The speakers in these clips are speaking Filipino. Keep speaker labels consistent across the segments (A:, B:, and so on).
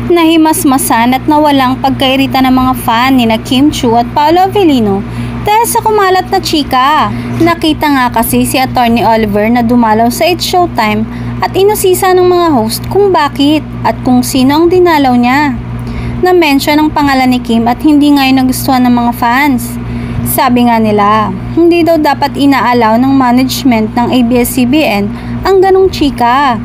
A: Nahimasmasan at nawalang pagkairita ng mga fan ni na Kim Chiu at Paolo Avellino dahil sa kumalat na chika. Nakita nga kasi si Atty. Oliver na dumalaw sa It's Showtime at inusisa ng mga host kung bakit at kung sino ang dinalaw niya. Na-mention ang pangalan ni Kim at hindi nga yung nagustuhan ng mga fans. Sabi nga nila, hindi daw dapat inaalaw ng management ng ABS-CBN ang ganong chika.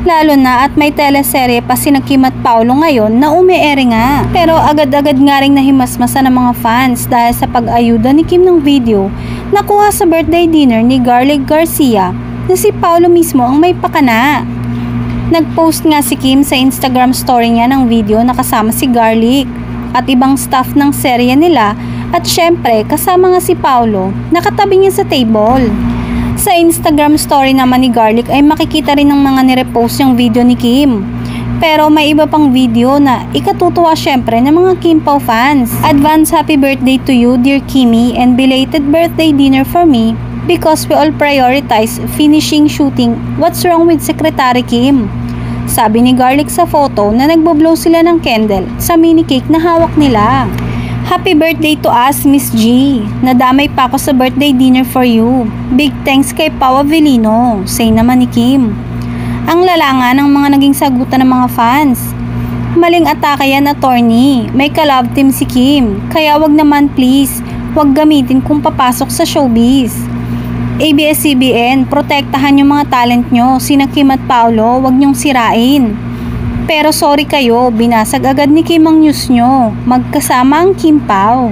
A: Lalo na at may teleserye pa sina Kim at Paolo ngayon na umiere nga. Pero agad-agad nga ring nahimasmasa ng mga fans dahil sa pag-ayuda ni Kim ng video nakuha sa birthday dinner ni Garlic Garcia na si Paolo mismo ang may pakana. Nag-post nga si Kim sa Instagram story niya ng video na kasama si Garlic at ibang staff ng serye nila at syempre kasama nga si Paolo nakatabi niya sa table. Sa Instagram story naman ni Garlic ay makikita rin ng mga nirepost yung video ni Kim. Pero may iba pang video na ikatutuwa syempre ng mga Kim Pao fans. Advance happy birthday to you dear Kimmy and belated birthday dinner for me because we all prioritize finishing shooting What's Wrong with Secretary Kim. Sabi ni Garlic sa photo na nagboblow sila ng candle sa mini cake na hawak nila. Happy birthday to us, Miss G. Nadamay pa ako sa birthday dinner for you. Big thanks kay Pao Avellino, say naman ni Kim. Ang lalanga ng mga naging sagutan ng mga fans. Maling atake yan, attorney. May ka-love team si Kim. Kaya wag naman please, wag gamitin kung papasok sa showbiz. ABS-CBN, protektahan yung mga talent nyo, sina Kim at Paolo, wag nyong sirain. Pero sorry kayo, binasag agad ni Kim ang news nyo. Magkasama ang Kim Pao.